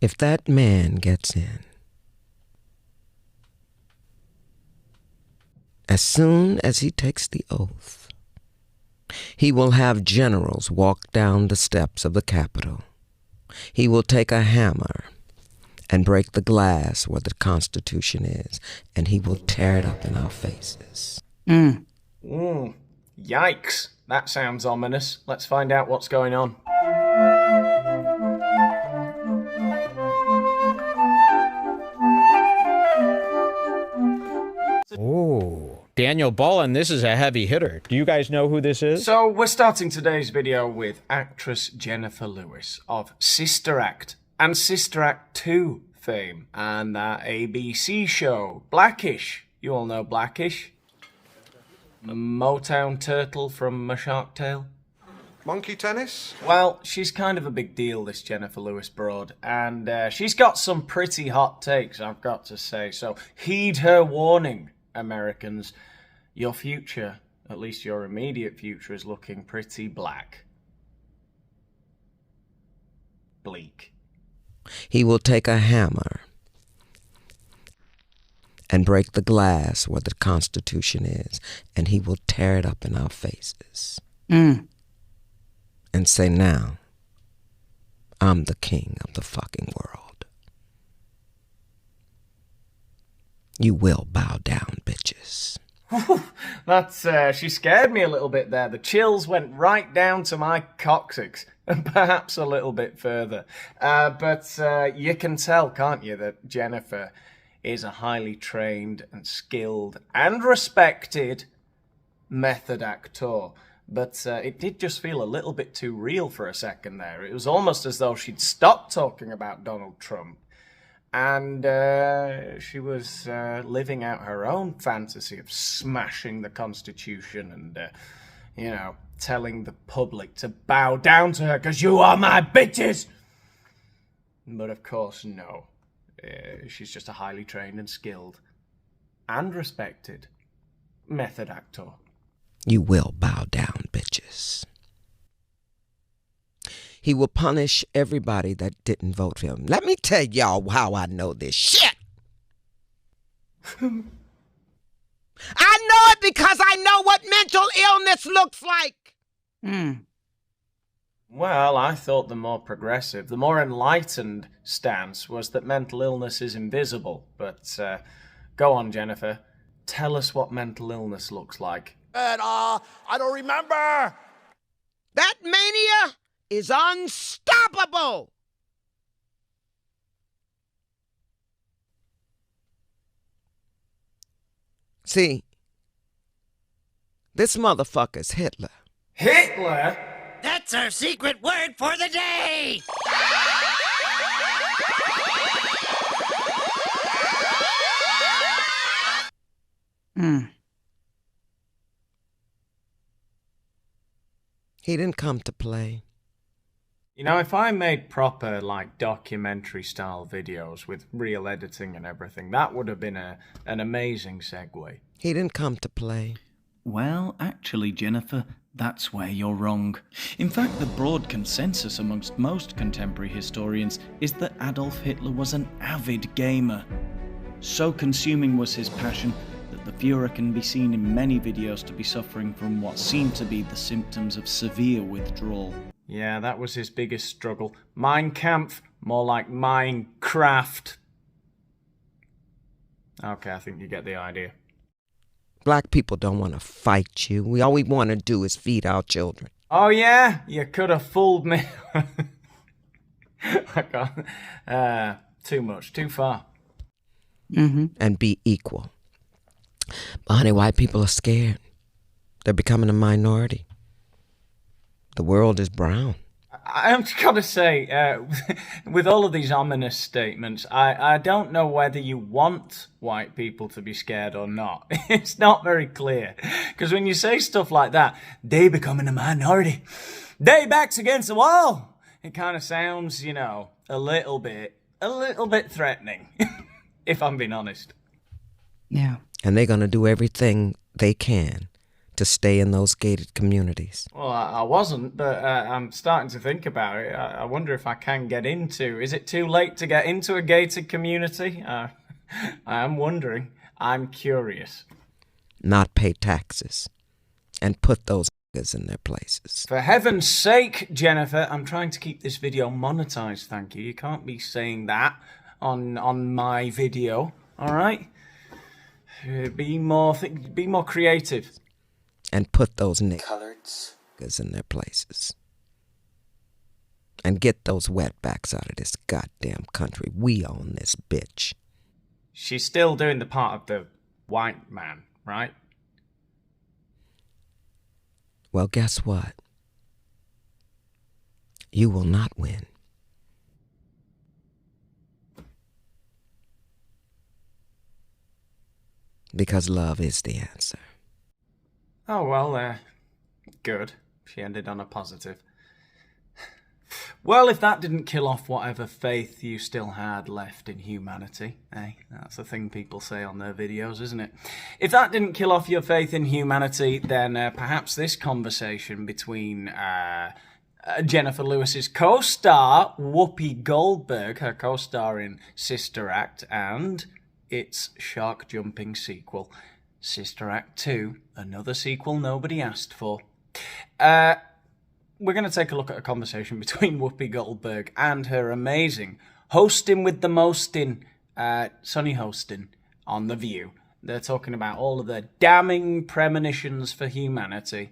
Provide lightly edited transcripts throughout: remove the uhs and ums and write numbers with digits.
If that man gets in, as soon as he takes the oath, he will have generals walk down the steps of the Capitol. He will take a hammer and break the glass where the Constitution is, and he will tear it up in our faces. Yikes. That sounds ominous. Let's find out what's going on. Oh, Daniel Boland, this is a heavy hitter. Do you guys know who this is? So, we're starting today's video with actress Jenifer Lewis of Sister Act and Sister Act 2 fame, and that ABC show, Blackish. You all know Blackish? The Motown turtle from A Shark Tale? Monkey tennis? Well, she's kind of a big deal, this Jenifer Lewis broad, and she's got some pretty hot takes, I've got to say, so heed her warning, Americans. Your future, at least your immediate future, is looking pretty black. Bleak. He will take a hammer and break the glass where the Constitution is, and he will tear it up in our faces. And say, now, I'm the king of the fucking world. You will bow down, bitches. That's, she scared me a little bit there. The chills went right down to my coccyx, and perhaps a little bit further. But you can tell, can't you, that Jenifer is a highly trained and skilled and respected method actor. But it did just feel a little bit too real for a second there. It was almost as though she'd stopped talking about Donald Trump and she was living out her own fantasy of smashing the Constitution and, you know, telling the public to bow down to her because you are my bitches. But of course, no. She's just a highly trained and skilled and respected method actor. You will bow down, bitches. He will punish everybody that didn't vote for him. Let me tell y'all how I know this shit. I know it because I know what mental illness looks like. Well, I thought the more progressive, the more enlightened stance was that mental illness is invisible. But go on, Jenifer. Tell us what mental illness looks like. I don't remember. That mania is unstoppable. See, this motherfucker's Hitler. Hitler? That's our secret word for the day! He didn't come to play. You know, if I made proper, like, documentary-style videos with real editing and everything, that would have been an amazing segue. He didn't come to play. Well, actually, Jenifer, that's where you're wrong. In fact, the broad consensus amongst most contemporary historians is that Adolf Hitler was an avid gamer. So consuming was his passion that the Führer can be seen in many videos to be suffering from what seem to be the symptoms of severe withdrawal. Yeah, that was his biggest struggle. Mein Kampf, more like Minecraft. Okay, I think you get the idea. Black people don't want to fight you. All we want to do is feed our children. Oh yeah? You could have fooled me. I can't. Too much, too far. And be equal. But honey, white people are scared. They're becoming a minority. The world is brown. I'm just gotta say, with all of these ominous statements, I don't know whether you want white people to be scared or not. It's not very clear. Because when you say stuff like that, they becoming a minority, they backs against the wall, it kind of sounds, you know, a little bit threatening, if I'm being honest. Yeah. And they're going to do everything they can to stay in those gated communities? Well, I wasn't, but I'm starting to think about it. I wonder if I can get into. Is it too late to get into a gated community? I am wondering. I'm curious. Not pay taxes and put those niggas in their places. For heaven's sake, Jenifer, I'm trying to keep this video monetized, thank you. You can't be saying that on my video, all right? Be more creative. And put those niggas in their places. And get those wetbacks out of this goddamn country. We own this bitch. She's still doing the part of the white man, right? Well, guess what? You will not win. Because love is the answer. Oh, well, good. She ended on a positive. Well, if that didn't kill off whatever faith you still had left in humanity, that's the thing people say on their videos, isn't it? If that didn't kill off your faith in humanity, then perhaps this conversation between Jenifer Lewis's co-star, Whoopi Goldberg, her co-star in Sister Act, and its shark-jumping sequel, Sister Act 2, another sequel nobody asked for. We're going to take a look at a conversation between Whoopi Goldberg and her amazing Hostin with the Mostin, Sonny Hostin, on The View. They're talking about all of the damning premonitions for humanity.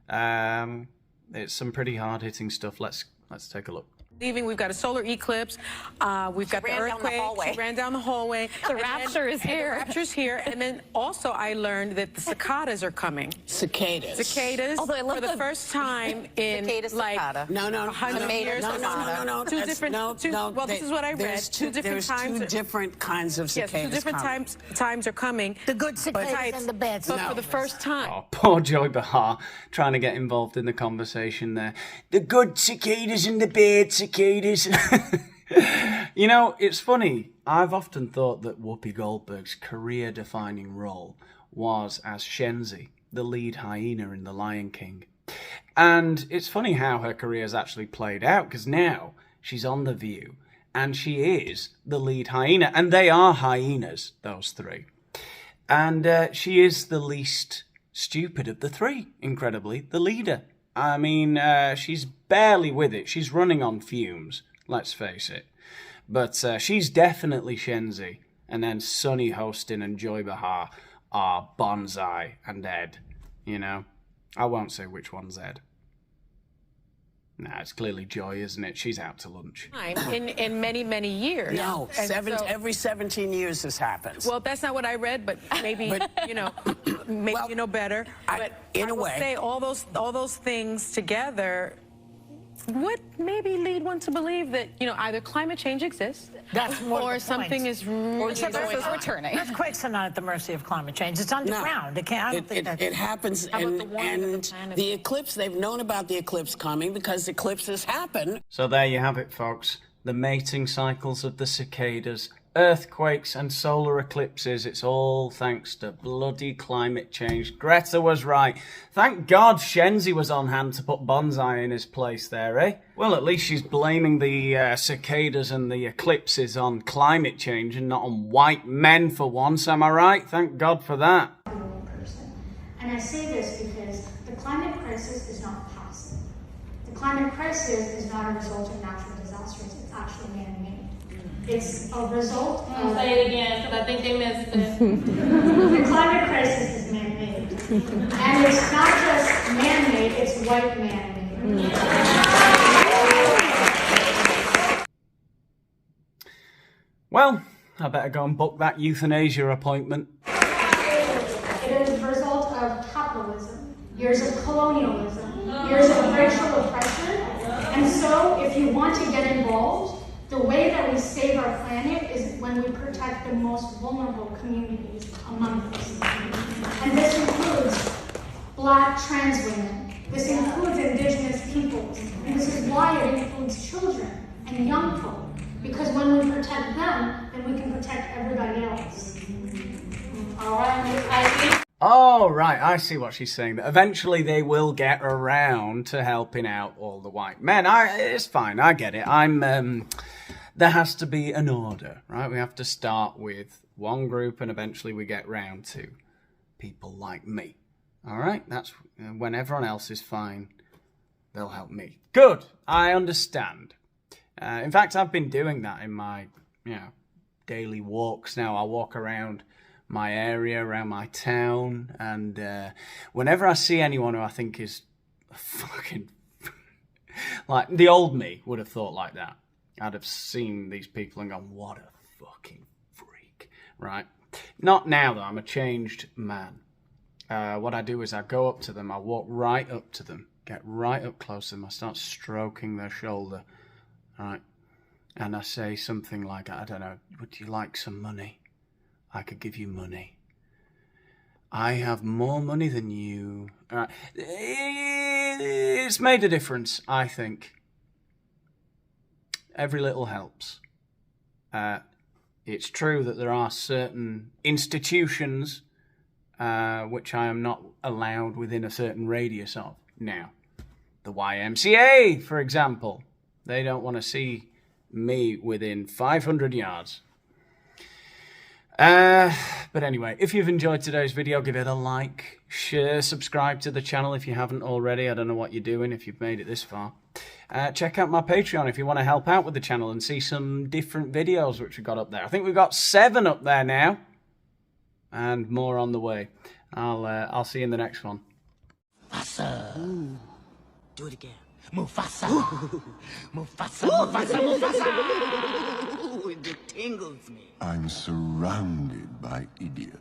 It's some pretty hard-hitting stuff. Let's take a look. Leaving, we've got a solar eclipse, we've got the earthquake, she ran down the hallway. The rapture is here. The rapture's here, and then also I learned that the cicadas are coming. Cicadas. Although I love for the first time in like no, 100 years. No. Two different. Well, this is what I read. Two different times. Two different kinds of cicadas. Yes, two different times are coming. The good cicadas and the bad cicadas. But for the first time. Oh, poor Joy Behar trying to get involved in the conversation there. The good cicadas and the bad cicadas. You know, it's funny. I've often thought that Whoopi Goldberg's career-defining role was as Shenzi, the lead hyena in The Lion King. And it's funny how her career's actually played out, because now she's on The View, and she is the lead hyena. And they are hyenas, those three. And she is the least stupid of the three, incredibly, the leader. I mean, she's barely with it. She's running on fumes, let's face it. But she's definitely Shenzi. And then Sonny Hostin and Joy Behar are Bonsai and Ed, you know? I won't say which one's Ed. Nah, it's clearly Joy, isn't it? She's out to lunch. In many, many years. No, every 17 years this happens. Well, that's not what I read, but maybe, you know, maybe you know better. But in I a will way. say all those things together would maybe lead one to believe that, you know, either climate change exists or something is really returning. Earthquakes are not at the mercy of climate change. It's underground. No. It can't. I don't think it happens, and the eclipse. They've known about the eclipse coming because eclipses happen. So there you have it, folks. The mating cycles of the cicadas, earthquakes and solar eclipses. It's all thanks to bloody climate change. Greta was right. Thank God Shenzi was on hand to put Bonsai in his place there, eh? Well, at least she's blaming the cicadas and the eclipses on climate change and not on white men for once, am I right? Thank God for that. And I say this because the climate crisis is not passive. The climate crisis is not a result of natural disasters. It's actually man-made. It's a result of... Say it again, because I think they missed it. The climate crisis is man-made. And it's not just man-made, it's white man-made. Well, I better go and book that euthanasia appointment. It is a result of capitalism, years of colonialism, years of racial oppression. And so, if you want to get involved, the way that we save our planet is when we protect the most vulnerable communities among us. And this includes Black trans women. This includes Indigenous peoples. And this is why it includes children and young folk. Because when we protect them, then we can protect everybody else. All right, Oh, right, I see what she's saying. That eventually they will get around to helping out all the white men. It's fine, I get it. There has to be an order, right? We have to start with one group and eventually we get round to people like me. All right, that's when everyone else is fine, they'll help me. Good, I understand. In fact, I've been doing that in my, daily walks now. I walk around my area, around my town, and whenever I see anyone who I think is fucking... like, the old me would have thought like that. I'd have seen these people and gone, what a fucking freak, right? Not now, though. I'm a changed man. What I do is I go up to them, I walk right up to them, get right up close to them, I start stroking their shoulder, right? And I say something like, I don't know, would you like some money? I could give you money. I have more money than you. Right. It's made a difference, I think. Every little helps. It's true that there are certain institutions which I am not allowed within a certain radius of. Now, the YMCA, for example, they don't want to see me within 500 yards. But anyway, if you've enjoyed today's video, give it a like, share, subscribe to the channel if you haven't already. I don't know what you're doing if you've made it this far. Check out my Patreon if you want to help out with the channel and see some different videos which we've got up there. I think we've got 7 up there now, and more on the way. I'll see you in the next one. Mufasa. Do it again. Mufasa. Mufasa, Mufasa, Mufasa. It tingles me. I'm surrounded by idiots.